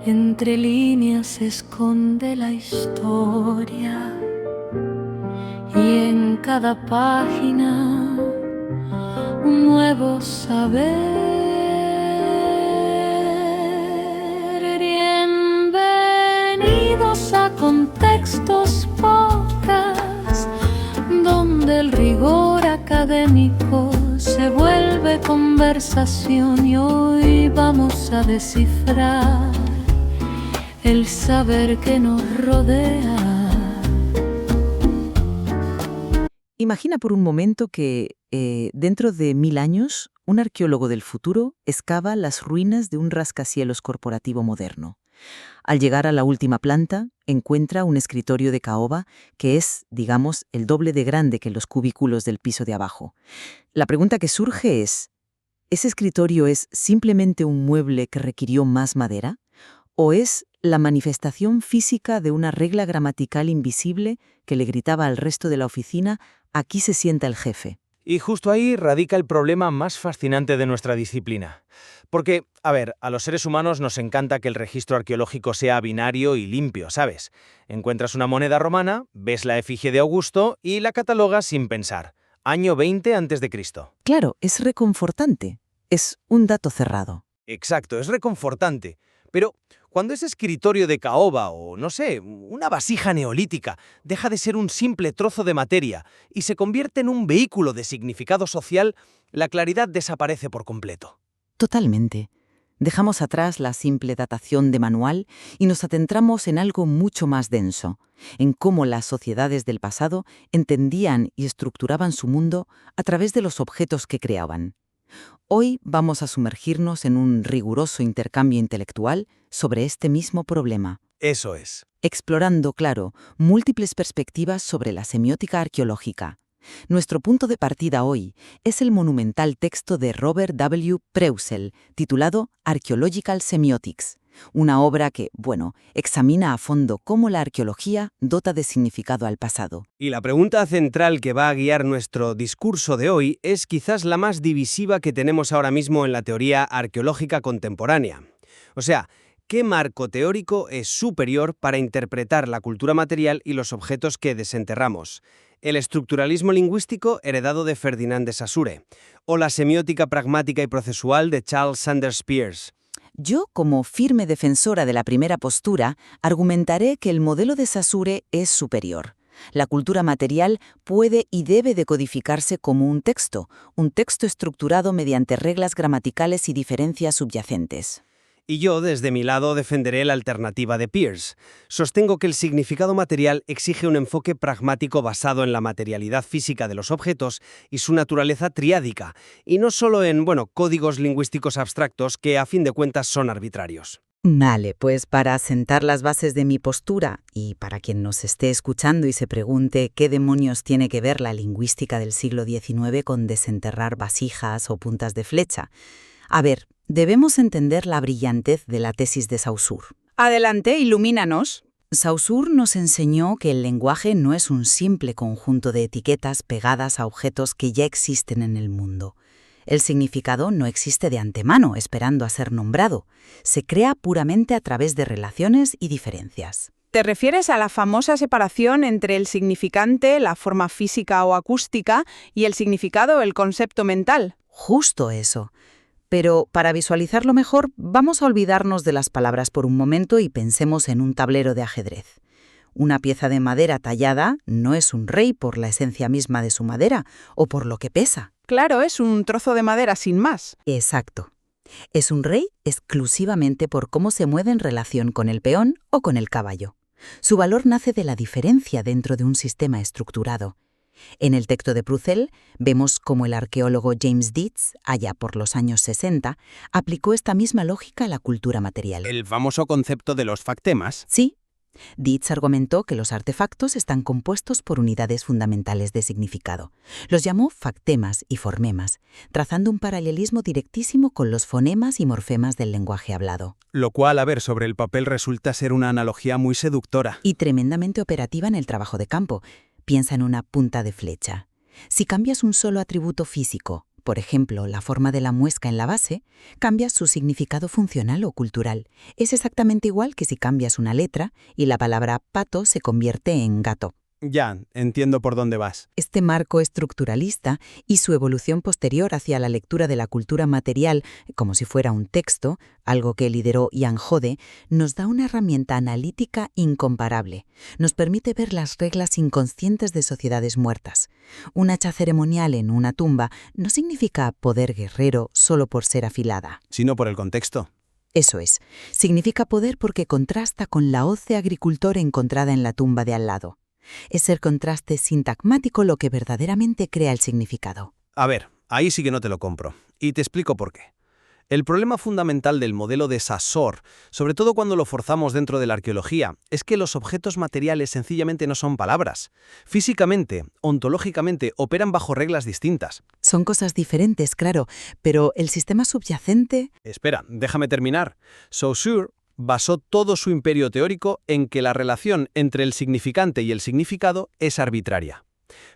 Entre líneas se esconde la historia y en cada página un nuevo saber. Bienvenidos a Contextos Podcast, donde el rigor académico se vuelve conversación y hoy vamos a descifrar el saber que nos rodea. Imagina por un momento que, dentro de 1000 años, un arqueólogo del futuro excava las ruinas de un rascacielos corporativo moderno. Al llegar a la última planta, encuentra un escritorio de caoba que es, digamos, el doble de grande que los cubículos del piso de abajo. La pregunta que surge es, ¿ese escritorio es simplemente un mueble que requirió más madera? ¿O es la manifestación física de una regla gramatical invisible que le gritaba al resto de la oficina, aquí se sienta el jefe? Y justo ahí radica el problema más fascinante de nuestra disciplina. Porque, a los seres humanos nos encanta que el registro arqueológico sea binario y limpio, ¿sabes? Encuentras una moneda romana, ves la efigie de Augusto y la catalogas sin pensar. Año 20 a.C. Claro, es reconfortante. Es un dato cerrado. Exacto, es reconfortante. Pero cuando ese escritorio de caoba o, no sé, una vasija neolítica deja de ser un simple trozo de materia y se convierte en un vehículo de significado social, la claridad desaparece por completo. Totalmente. Dejamos atrás la simple datación de manual y nos adentramos en algo mucho más denso, en cómo las sociedades del pasado entendían y estructuraban su mundo a través de los objetos que creaban. Hoy vamos a sumergirnos en un riguroso intercambio intelectual sobre este mismo problema. Eso es. Explorando, claro, múltiples perspectivas sobre la semiótica arqueológica. Nuestro punto de partida hoy es el monumental texto de Robert W. Preusel, titulado Archaeological Semiotics, una obra que, examina a fondo cómo la arqueología dota de significado al pasado. Y la pregunta central que va a guiar nuestro discurso de hoy es quizás la más divisiva que tenemos ahora mismo en la teoría arqueológica contemporánea. O sea, ¿qué marco teórico es superior para interpretar la cultura material y los objetos que desenterramos? ¿El estructuralismo lingüístico heredado de Ferdinand de Saussure? ¿O la semiótica pragmática y procesual de Charles Sanders Peirce? Yo, como firme defensora de la primera postura, argumentaré que el modelo de Saussure es superior. La cultura material puede y debe decodificarse como un texto estructurado mediante reglas gramaticales y diferencias subyacentes. Y yo, desde mi lado, defenderé la alternativa de Peirce. Sostengo que el significado material exige un enfoque pragmático basado en la materialidad física de los objetos y su naturaleza triádica, y no solo en, códigos lingüísticos abstractos que, a fin de cuentas, son arbitrarios. Vale, pues para sentar las bases de mi postura, y para quien nos esté escuchando y se pregunte qué demonios tiene que ver la lingüística del siglo XIX con desenterrar vasijas o puntas de flecha. Debemos entender la brillantez de la tesis de Saussure. Adelante, ilumínanos. Saussure nos enseñó que el lenguaje no es un simple conjunto de etiquetas pegadas a objetos que ya existen en el mundo. El significado no existe de antemano, esperando a ser nombrado. Se crea puramente a través de relaciones y diferencias. ¿Te refieres a la famosa separación entre el significante, la forma física o acústica, y el significado, el concepto mental? Justo eso. Pero para visualizarlo mejor, vamos a olvidarnos de las palabras por un momento y pensemos en un tablero de ajedrez. Una pieza de madera tallada no es un rey por la esencia misma de su madera o por lo que pesa. Claro, es un trozo de madera sin más. Exacto. Es un rey exclusivamente por cómo se mueve en relación con el peón o con el caballo. Su valor nace de la diferencia dentro de un sistema estructurado. En el texto de Preusel vemos cómo el arqueólogo James Dietz, allá por los años 60, aplicó esta misma lógica a la cultura material. El famoso concepto de los factemas. Sí. Dietz argumentó que los artefactos están compuestos por unidades fundamentales de significado. Los llamó factemas y formemas, trazando un paralelismo directísimo con los fonemas y morfemas del lenguaje hablado. Lo cual, sobre el papel resulta ser una analogía muy seductora. Y tremendamente operativa en el trabajo de campo. Piensa en una punta de flecha. Si cambias un solo atributo físico, Por ejemplo, la forma de la muesca en la base cambia su significado funcional o cultural. Es exactamente igual que si cambias una letra y la palabra pato se convierte en gato. Ya, entiendo por dónde vas. Este marco estructuralista y su evolución posterior hacia la lectura de la cultura material como si fuera un texto, algo que lideró Ian Hode, nos da una herramienta analítica incomparable. Nos permite ver las reglas inconscientes de sociedades muertas. Un hacha ceremonial en una tumba no significa poder guerrero solo por ser afilada. Sino por el contexto. Eso es, significa poder porque contrasta con la hoz de agricultor encontrada en la tumba de al lado. Es el contraste sintagmático lo que verdaderamente crea el significado. A ver, ahí sí que no te lo compro. Y te explico por qué. El problema fundamental del modelo de Saussure, sobre todo cuando lo forzamos dentro de la arqueología, es que los objetos materiales sencillamente no son palabras. Físicamente, ontológicamente, operan bajo reglas distintas. Son cosas diferentes, claro, pero el sistema subyacente... Espera, déjame terminar. Saussure basó todo su imperio teórico en que la relación entre el significante y el significado es arbitraria.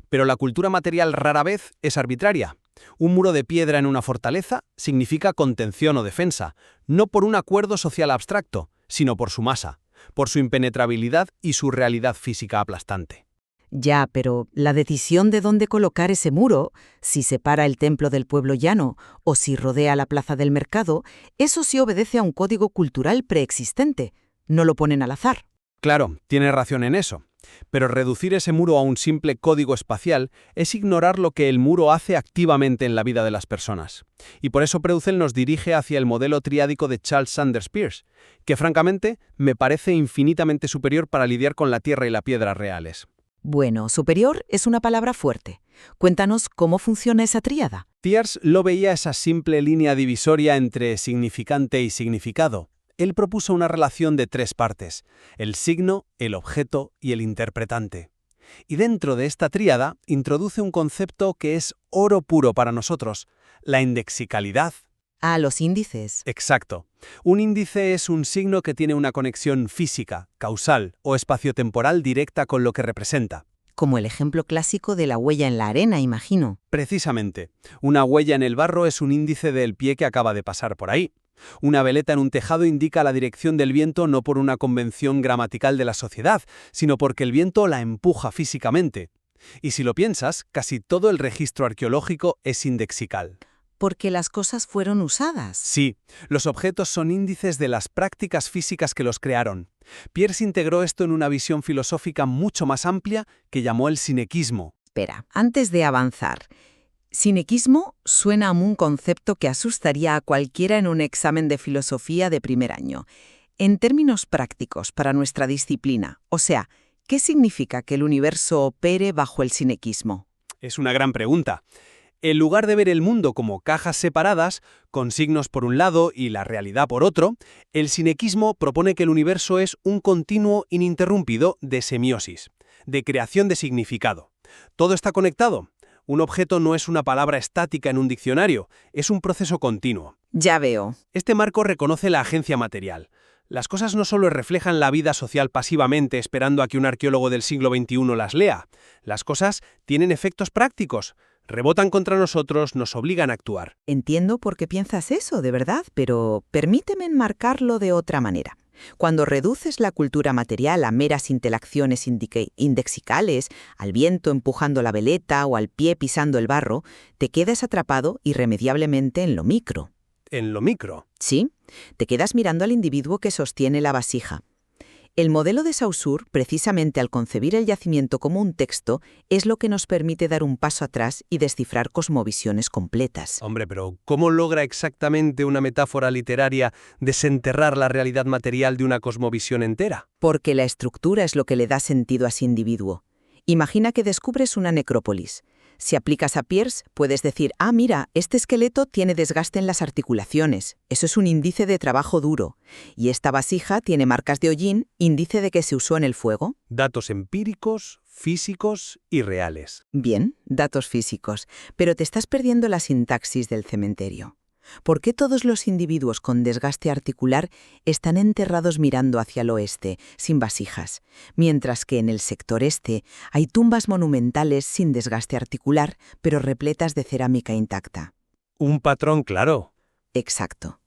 Pero la cultura material rara vez es arbitraria. Un muro de piedra en una fortaleza significa contención o defensa, no por un acuerdo social abstracto, sino por su masa, por su impenetrabilidad y su realidad física aplastante. Ya, pero la decisión de dónde colocar ese muro, si separa el templo del pueblo llano o si rodea la plaza del mercado, eso sí obedece a un código cultural preexistente. No lo ponen al azar. Claro, tiene razón en eso. Pero reducir ese muro a un simple código espacial es ignorar lo que el muro hace activamente en la vida de las personas. Y por eso Preusel nos dirige hacia el modelo triádico de Charles Sanders Peirce, que francamente me parece infinitamente superior para lidiar con la tierra y la piedra reales. Bueno, superior es una palabra fuerte. Cuéntanos cómo funciona esa tríada. Peirce lo veía esa simple línea divisoria entre significante y significado. Él propuso una relación de 3 partes: el signo, el objeto y el interpretante. Y dentro de esta tríada introduce un concepto que es oro puro para nosotros: la indexicalidad. Ah, los índices. Exacto. Un índice es un signo que tiene una conexión física, causal o espaciotemporal directa con lo que representa. Como el ejemplo clásico de la huella en la arena, imagino. Precisamente, una huella en el barro es un índice del pie que acaba de pasar por ahí. Una veleta en un tejado indica la dirección del viento no por una convención gramatical de la sociedad, sino porque el viento la empuja físicamente. Y si lo piensas, casi todo el registro arqueológico es indexical. Porque las cosas fueron usadas. Sí, los objetos son índices de las prácticas físicas que los crearon. Peirce integró esto en una visión filosófica mucho más amplia que llamó el sinequismo. Espera, antes de avanzar. Sinequismo suena a un concepto que asustaría a cualquiera en un examen de filosofía de primer año. En términos prácticos, para nuestra disciplina, o sea, ¿qué significa que el universo opere bajo el sinequismo? Es una gran pregunta. En lugar de ver el mundo como cajas separadas, con signos por un lado y la realidad por otro, el sinequismo propone que el universo es un continuo ininterrumpido de semiosis, de creación de significado. Todo está conectado. Un objeto no es una palabra estática en un diccionario, es un proceso continuo. Ya veo. Este marco reconoce la agencia material. Las cosas no solo reflejan la vida social pasivamente esperando a que un arqueólogo del siglo XXI las lea. Las cosas tienen efectos prácticos. Rebotan contra nosotros, nos obligan a actuar. Entiendo por qué piensas eso, de verdad, pero permíteme enmarcarlo de otra manera. Cuando reduces la cultura material a meras interacciones indexicales, al viento empujando la veleta o al pie pisando el barro, te quedas atrapado irremediablemente en lo micro. ¿En lo micro? Sí, te quedas mirando al individuo que sostiene la vasija. El modelo de Saussure, precisamente al concebir el yacimiento como un texto, es lo que nos permite dar un paso atrás y descifrar cosmovisiones completas. Hombre, pero ¿cómo logra exactamente una metáfora literaria desenterrar la realidad material de una cosmovisión entera? Porque la estructura es lo que le da sentido a ese individuo. Imagina que descubres una necrópolis. Si aplicas a Peirce, puedes decir, ah, mira, este esqueleto tiene desgaste en las articulaciones. Eso es un índice de trabajo duro. Y esta vasija tiene marcas de hollín, índice de que se usó en el fuego. Datos empíricos, físicos y reales. Bien, datos físicos. Pero te estás perdiendo la sintaxis del cementerio. ¿Por qué todos los individuos con desgaste articular están enterrados mirando hacia el oeste, sin vasijas, mientras que en el sector este hay tumbas monumentales sin desgaste articular, pero repletas de cerámica intacta? Un patrón claro. Exacto.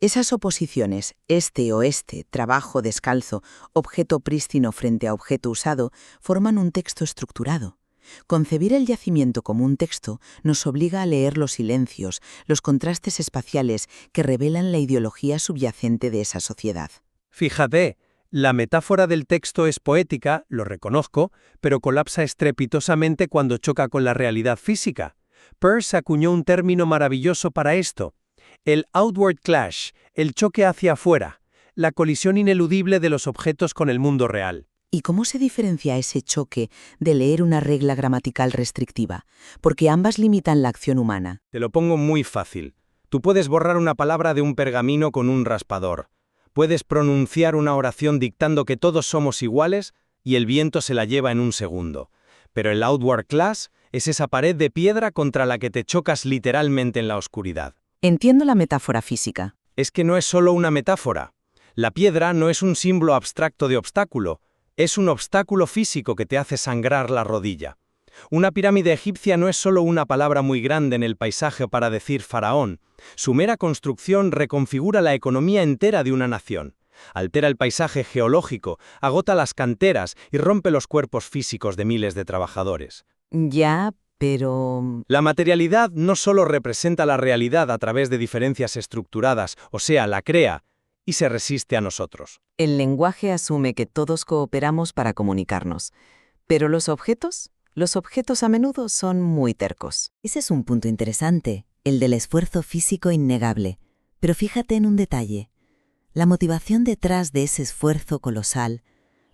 Esas oposiciones, este-oeste, trabajo descalzo, objeto prístino frente a objeto usado, forman un texto estructurado. Concebir el yacimiento como un texto nos obliga a leer los silencios, los contrastes espaciales que revelan la ideología subyacente de esa sociedad. Fíjate, la metáfora del texto es poética, lo reconozco, pero colapsa estrepitosamente cuando choca con la realidad física. Peirce acuñó un término maravilloso para esto: el outward clash, el choque hacia afuera, la colisión ineludible de los objetos con el mundo real. ¿Y cómo se diferencia ese choque de leer una regla gramatical restrictiva? Porque ambas limitan la acción humana. Te lo pongo muy fácil. Tú puedes borrar una palabra de un pergamino con un raspador. Puedes pronunciar una oración dictando que todos somos iguales y el viento se la lleva en un segundo. Pero el outward clash es esa pared de piedra contra la que te chocas literalmente en la oscuridad. Entiendo la metáfora física. Es que no es solo una metáfora. La piedra no es un símbolo abstracto de obstáculo, es un obstáculo físico que te hace sangrar la rodilla. Una pirámide egipcia no es solo una palabra muy grande en el paisaje para decir faraón. Su mera construcción reconfigura la economía entera de una nación. Altera el paisaje geológico, agota las canteras y rompe los cuerpos físicos de miles de trabajadores. Ya, pero... La materialidad no solo representa la realidad a través de diferencias estructuradas, o sea, la crea, y se resiste a nosotros. El lenguaje asume que todos cooperamos para comunicarnos. ¿Pero los objetos? Los objetos a menudo son muy tercos. Ese es un punto interesante, el del esfuerzo físico innegable. Pero fíjate en un detalle. La motivación detrás de ese esfuerzo colosal,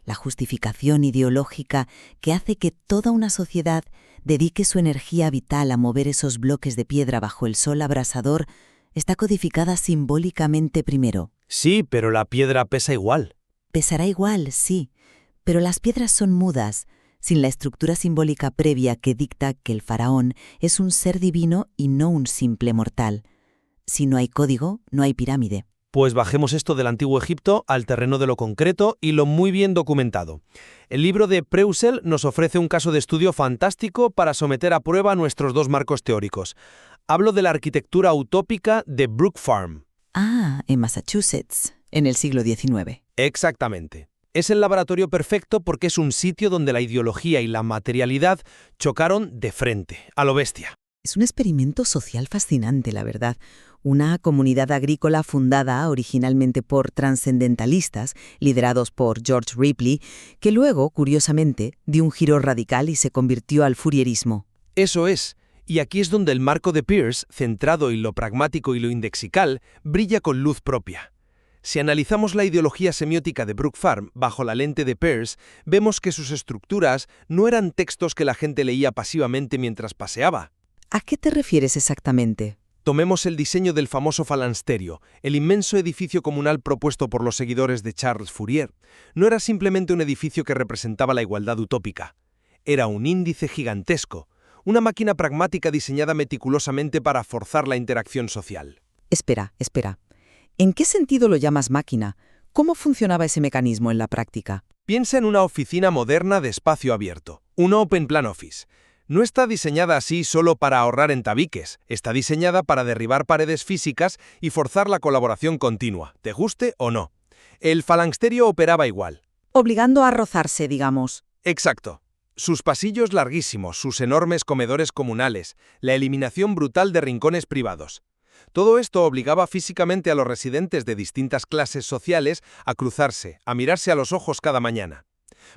la justificación ideológica que hace que toda una sociedad dedique su energía vital a mover esos bloques de piedra bajo el sol abrasador, está codificada simbólicamente primero. Sí, pero la piedra pesa igual. Pesará igual, sí, pero las piedras son mudas, sin la estructura simbólica previa que dicta que el faraón es un ser divino y no un simple mortal. Si no hay código, no hay pirámide. Pues bajemos esto del antiguo Egipto al terreno de lo concreto y lo muy bien documentado. El libro de Peirce nos ofrece un caso de estudio fantástico para someter a prueba nuestros dos marcos teóricos. Hablo de la arquitectura utópica de Brook Farm. Ah, en Massachusetts, en el siglo XIX. Exactamente. Es el laboratorio perfecto porque es un sitio donde la ideología y la materialidad chocaron de frente, a lo bestia. Es un experimento social fascinante, la verdad. Una comunidad agrícola fundada originalmente por trascendentalistas, liderados por George Ripley, que luego, curiosamente, dio un giro radical y se convirtió al fourierismo. Eso es. Y aquí es donde el marco de Peirce, centrado en lo pragmático y lo indexical, brilla con luz propia. Si analizamos la ideología semiótica de Brook Farm bajo la lente de Peirce, vemos que sus estructuras no eran textos que la gente leía pasivamente mientras paseaba. ¿A qué te refieres exactamente? Tomemos el diseño del famoso falansterio, el inmenso edificio comunal propuesto por los seguidores de Charles Fourier. No era simplemente un edificio que representaba la igualdad utópica. Era un índice gigantesco, una máquina pragmática diseñada meticulosamente para forzar la interacción social. Espera. ¿En qué sentido lo llamas máquina? ¿Cómo funcionaba ese mecanismo en la práctica? Piensa en una oficina moderna de espacio abierto, un Open Plan Office. No está diseñada así solo para ahorrar en tabiques, está diseñada para derribar paredes físicas y forzar la colaboración continua, te guste o no. El falansterio operaba igual. Obligando a rozarse, digamos. Exacto. Sus pasillos larguísimos, sus enormes comedores comunales, la eliminación brutal de rincones privados. Todo esto obligaba físicamente a los residentes de distintas clases sociales a cruzarse, a mirarse a los ojos cada mañana.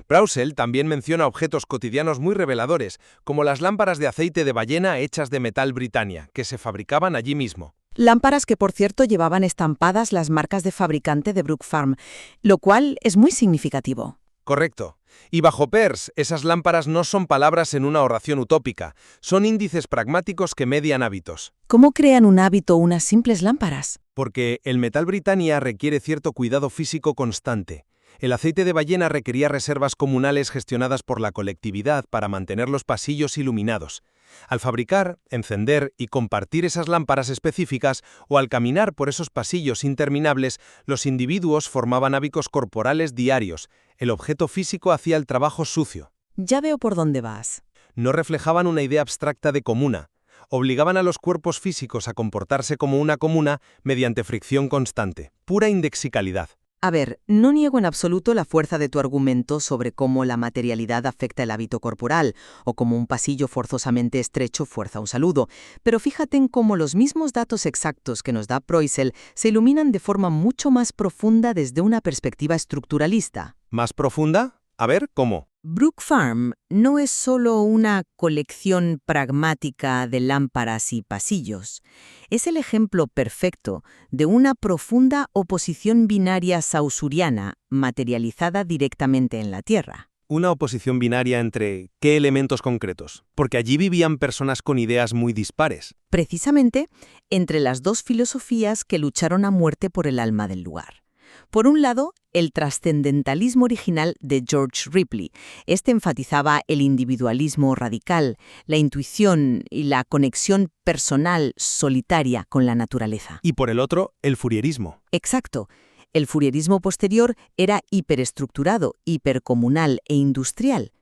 Peirce también menciona objetos cotidianos muy reveladores, como las lámparas de aceite de ballena hechas de metal Britannia, que se fabricaban allí mismo. Lámparas que, por cierto, llevaban estampadas las marcas de fabricante de Brook Farm, lo cual es muy significativo. Correcto. Y bajo Peirce, esas lámparas no son palabras en una oración utópica, son índices pragmáticos que median hábitos. ¿Cómo crean un hábito unas simples lámparas? Porque el metal Britannia requiere cierto cuidado físico constante. El aceite de ballena requería reservas comunales gestionadas por la colectividad para mantener los pasillos iluminados. Al fabricar, encender y compartir esas lámparas específicas o al caminar por esos pasillos interminables, los individuos formaban hábitos corporales diarios. El objeto físico hacía el trabajo sucio. Ya veo por dónde vas. No reflejaban una idea abstracta de comuna. Obligaban a los cuerpos físicos a comportarse como una comuna mediante fricción constante, pura indexicalidad. A ver, no niego en absoluto la fuerza de tu argumento sobre cómo la materialidad afecta el hábito corporal, o cómo un pasillo forzosamente estrecho fuerza un saludo, pero fíjate en cómo los mismos datos exactos que nos da Preussel se iluminan de forma mucho más profunda desde una perspectiva estructuralista. ¿Más profunda? A ver, ¿cómo? Brook Farm no es solo una colección pragmática de lámparas y pasillos. Es el ejemplo perfecto de una profunda oposición binaria saussuriana materializada directamente en la Tierra. Una oposición binaria entre ¿qué elementos concretos? Porque allí vivían personas con ideas muy dispares. Precisamente entre las dos filosofías que lucharon a muerte por el alma del lugar. Por un lado, el trascendentalismo original de George Ripley. Este enfatizaba el individualismo radical, la intuición y la conexión personal solitaria con la naturaleza. Y por el otro, el Fourierismo. Exacto. El Fourierismo posterior era hiperestructurado, hipercomunal e industrial.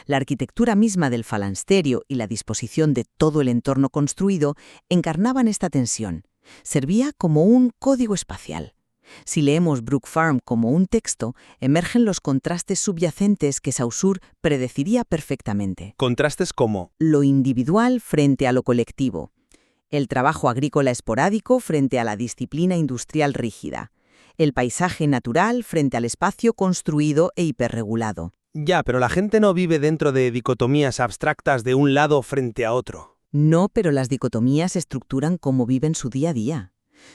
La arquitectura misma del falansterio y la disposición de todo el entorno construido encarnaban esta tensión. Servía como un código espacial. Si leemos Brook Farm como un texto, emergen los contrastes subyacentes que Saussure predeciría perfectamente. Contrastes como Lo individual frente a lo colectivo. El trabajo agrícola esporádico frente a la disciplina industrial rígida. El paisaje natural frente al espacio construido e hiperregulado. Ya, pero la gente no vive dentro de dicotomías abstractas de un lado frente a otro. No, pero las dicotomías estructuran cómo viven su día a día.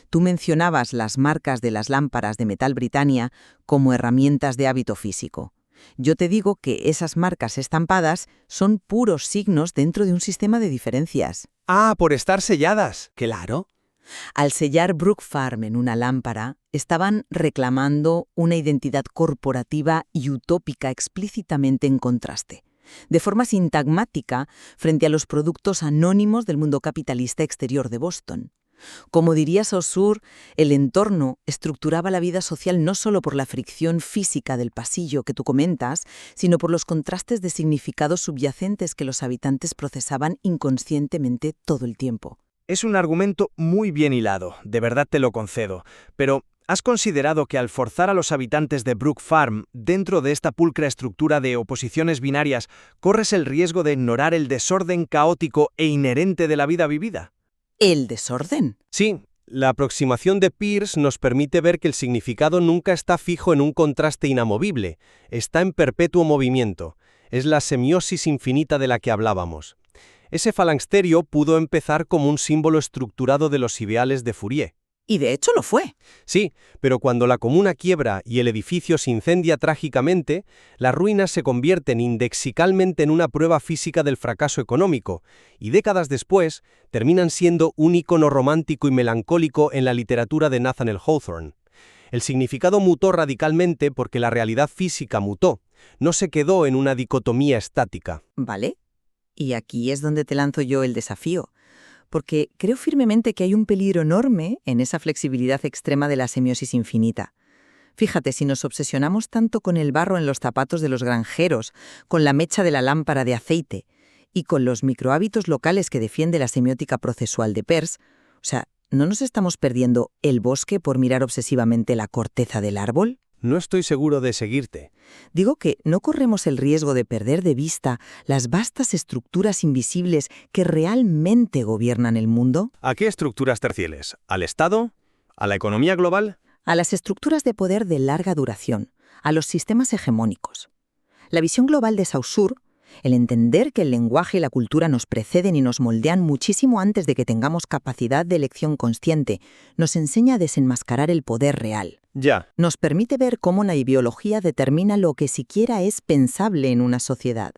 Tú mencionabas las marcas de las lámparas de metal Britannia como herramientas de hábito físico. Yo te digo que esas marcas estampadas son puros signos dentro de un sistema de diferencias. Ah, por estar selladas. Claro. Al sellar Brook Farm en una lámpara, estaban reclamando una identidad corporativa y utópica explícitamente en contraste, de forma sintagmática frente a los productos anónimos del mundo capitalista exterior de Boston. Como diría Saussure, el entorno estructuraba la vida social no solo por la fricción física del pasillo que tú comentas, sino por los contrastes de significados subyacentes que los habitantes procesaban inconscientemente todo el tiempo. Es un argumento muy bien hilado, de verdad te lo concedo, pero ¿has considerado que al forzar a los habitantes de Brook Farm dentro de esta pulcra estructura de oposiciones binarias, corres el riesgo de ignorar el desorden caótico e inherente de la vida vivida? ¿El desorden? Sí, la aproximación de Peirce nos permite ver que el significado nunca está fijo en un contraste inamovible, está en perpetuo movimiento. Es la semiosis infinita de la que hablábamos. Ese falansterio pudo empezar como un símbolo estructurado de los ideales de Fourier. Y de hecho lo fue. Sí, pero cuando la comuna quiebra y el edificio se incendia trágicamente, las ruinas se convierten indexicalmente en una prueba física del fracaso económico, y décadas después terminan siendo un ícono romántico y melancólico en la literatura de Nathaniel Hawthorne. El significado mutó radicalmente porque la realidad física mutó, no se quedó en una dicotomía estática. ¿Vale? Y aquí es donde te lanzo yo el desafío. Porque creo firmemente que hay un peligro enorme en esa flexibilidad extrema de la semiosis infinita. Fíjate, si nos obsesionamos tanto con el barro en los zapatos de los granjeros, con la mecha de la lámpara de aceite y con los microhábitos locales que defiende la semiótica procesual de Peirce, ¿no nos estamos perdiendo el bosque por mirar obsesivamente la corteza del árbol? No estoy seguro de seguirte. Digo que no corremos el riesgo de perder de vista las vastas estructuras invisibles que realmente gobiernan el mundo. ¿A qué estructuras terciales? ¿Al Estado? ¿A la economía global? A las estructuras de poder de larga duración, a los sistemas hegemónicos. La visión global de Saussure, el entender que el lenguaje y la cultura nos preceden y nos moldean muchísimo antes de que tengamos capacidad de elección consciente, nos enseña a desenmascarar el poder real. Ya. Nos permite ver cómo la ideología determina lo que siquiera es pensable en una sociedad.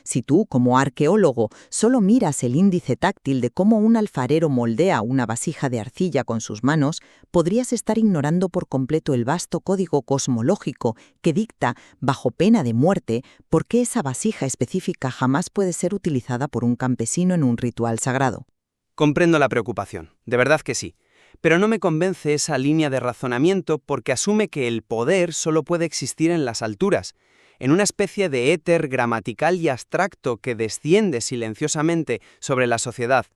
Si tú, como arqueólogo, solo miras el índice táctil de cómo un alfarero moldea una vasija de arcilla con sus manos, podrías estar ignorando por completo el vasto código cosmológico que dicta, bajo pena de muerte, por qué esa vasija específica jamás puede ser utilizada por un campesino en un ritual sagrado. Comprendo la preocupación, de verdad que sí. Pero no me convence esa línea de razonamiento porque asume que el poder solo puede existir en las alturas, en una especie de éter gramatical y abstracto que desciende silenciosamente sobre la sociedad.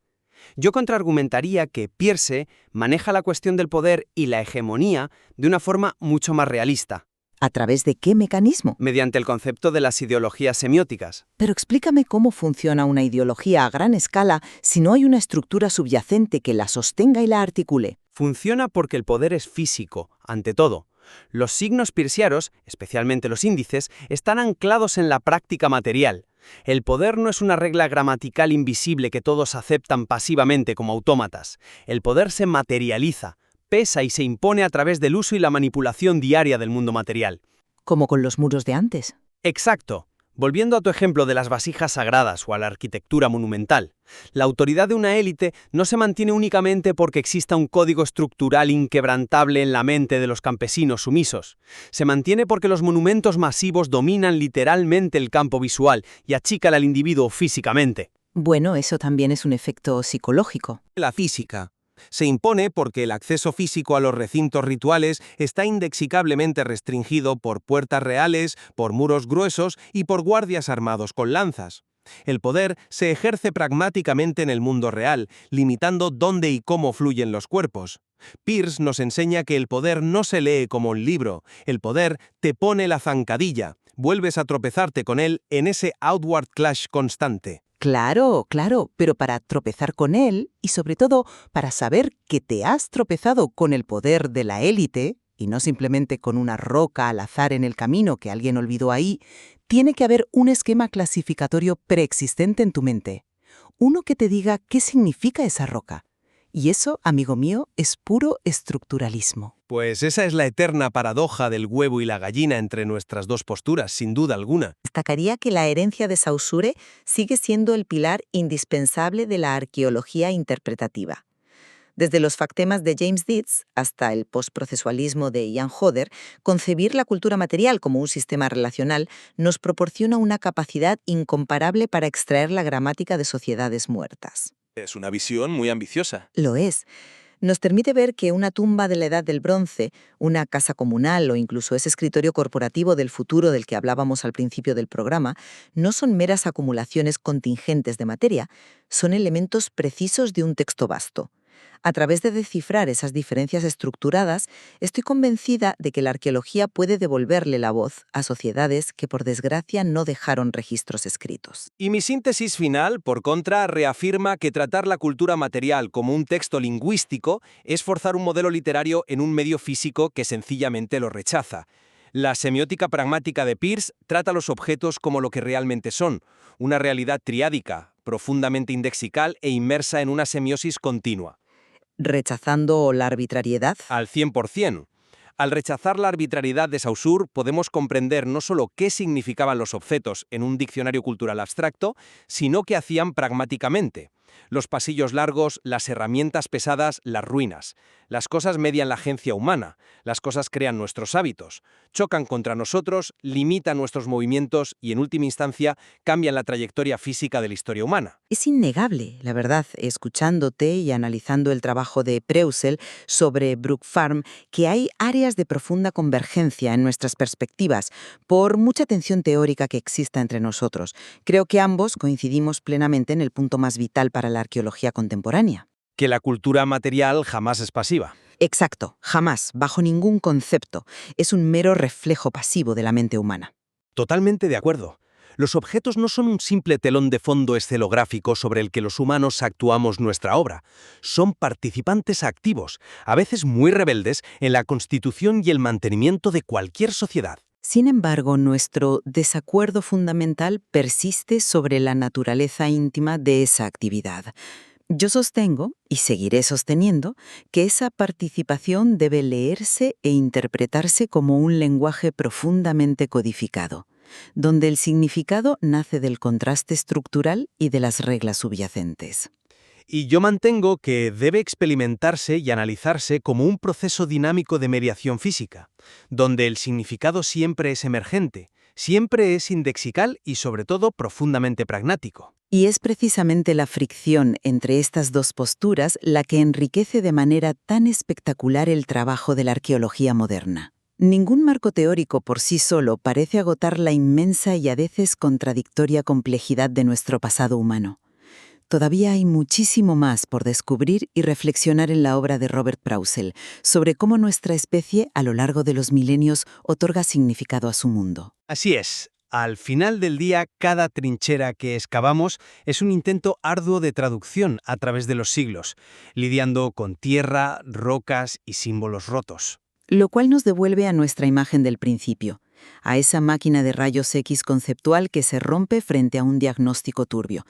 Yo contraargumentaría que Peirce maneja la cuestión del poder y la hegemonía de una forma mucho más realista, ¿A través de qué mecanismo? mediante el concepto de las ideologías semióticas. Pero explícame cómo funciona una ideología a gran escala si no hay una estructura subyacente que la sostenga y la articule. Funciona porque el poder es físico, ante todo. Los signos peircianos, especialmente los índices, están anclados en la práctica material. El poder no es una regla gramatical invisible que todos aceptan pasivamente como autómatas. El poder se materializa, pesa y se impone a través del uso y la manipulación diaria del mundo material. Como con los muros de antes. Exacto. Volviendo a tu ejemplo de las vasijas sagradas o a la arquitectura monumental, la autoridad de una élite no se mantiene únicamente porque exista un código estructural inquebrantable en la mente de los campesinos sumisos. Se mantiene porque los monumentos masivos dominan literalmente el campo visual y achican al individuo físicamente. Bueno, eso también es un efecto psicológico. La física se impone porque el acceso físico a los recintos rituales está indexicablemente restringido por puertas reales, por muros gruesos y por guardias armados con lanzas. El poder se ejerce pragmáticamente en el mundo real, limitando dónde y cómo fluyen los cuerpos. Peirce nos enseña que el poder no se lee como un libro, el poder te pone la zancadilla, vuelves a tropezarte con él en ese outward clash constante. Claro, claro, pero para tropezar con él y sobre todo para saber que te has tropezado con el poder de la élite y no simplemente con una roca al azar en el camino que alguien olvidó ahí, tiene que haber un esquema clasificatorio preexistente en tu mente. Uno que te diga qué significa esa roca. Y eso, amigo mío, es puro estructuralismo. Pues esa es la eterna paradoja del huevo y la gallina entre nuestras dos posturas, sin duda alguna. Destacaría que la herencia de Saussure sigue siendo el pilar indispensable de la arqueología interpretativa. Desde los factemas de James Dietz hasta el postprocesualismo de Ian Hodder, concebir la cultura material como un sistema relacional nos proporciona una capacidad incomparable para extraer la gramática de sociedades muertas. Es una visión muy ambiciosa. Lo es. Nos permite ver que una tumba de la Edad del Bronce, una casa comunal o incluso ese escritorio corporativo del futuro del que hablábamos al principio del programa, no son meras acumulaciones contingentes de materia, son elementos precisos de un texto vasto. A través de descifrar esas diferencias estructuradas, estoy convencida de que la arqueología puede devolverle la voz a sociedades que por desgracia no dejaron registros escritos. Y mi síntesis final, por contra, reafirma que tratar la cultura material como un texto lingüístico es forzar un modelo literario en un medio físico que sencillamente lo rechaza. La semiótica pragmática de Peirce trata los objetos como lo que realmente son, una realidad triádica, profundamente indexical e inmersa en una semiosis continua. ¿Rechazando la arbitrariedad? Al 100%. Al rechazar la arbitrariedad de Saussure, podemos comprender no solo qué significaban los objetos en un diccionario cultural abstracto, sino qué hacían pragmáticamente. Los pasillos largos, las herramientas pesadas, las ruinas. Las cosas median la agencia humana, las cosas crean nuestros hábitos, chocan contra nosotros, limitan nuestros movimientos y, en última instancia, cambian la trayectoria física de la historia humana. Es innegable, la verdad, escuchándote y analizando el trabajo de Preusel sobre Brook Farm, que hay áreas de profunda convergencia en nuestras perspectivas, por mucha tensión teórica que exista entre nosotros. Creo que ambos coincidimos plenamente en el punto más vital para la arqueología contemporánea. Que la cultura material jamás es pasiva. Exacto, jamás, bajo ningún concepto. Es un mero reflejo pasivo de la mente humana. Totalmente de acuerdo. Los objetos no son un simple telón de fondo escenográfico sobre el que los humanos actuamos nuestra obra. Son participantes activos, a veces muy rebeldes, en la constitución y el mantenimiento de cualquier sociedad. Sin embargo, nuestro desacuerdo fundamental persiste sobre la naturaleza íntima de esa actividad. Yo sostengo, y seguiré sosteniendo, que esa participación debe leerse e interpretarse como un lenguaje profundamente codificado, donde el significado nace del contraste estructural y de las reglas subyacentes. Y yo mantengo que debe experimentarse y analizarse como un proceso dinámico de mediación física, donde el significado siempre es emergente, siempre es indexical y sobre todo profundamente pragmático. Y es precisamente la fricción entre estas dos posturas la que enriquece de manera tan espectacular el trabajo de la arqueología moderna. Ningún marco teórico por sí solo parece agotar la inmensa y a veces contradictoria complejidad de nuestro pasado humano. Todavía hay muchísimo más por descubrir y reflexionar en la obra de Robert Prouzel sobre cómo nuestra especie, a lo largo de los milenios, otorga significado a su mundo. Así es. Al final del día, cada trinchera que excavamos es un intento arduo de traducción a través de los siglos, lidiando con tierra, rocas y símbolos rotos. Lo cual nos devuelve a nuestra imagen del principio, a esa máquina de rayos X conceptual que se rompe frente a un diagnóstico turbio.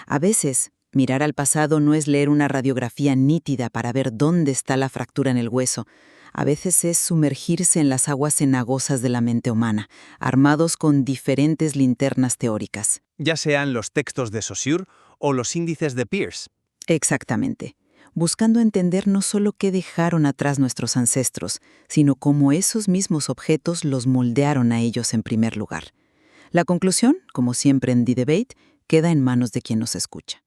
A veces, mirar al pasado no es leer una radiografía nítida para ver dónde está la fractura en el hueso. A veces es sumergirse en las aguas cenagosas de la mente humana, armados con diferentes linternas teóricas. Ya sean los textos de Saussure o los índices de Peirce. Exactamente. Buscando entender no solo qué dejaron atrás nuestros ancestros, sino cómo esos mismos objetos los moldearon a ellos en primer lugar. La conclusión, como siempre en The Debate, queda en manos de quien nos escucha.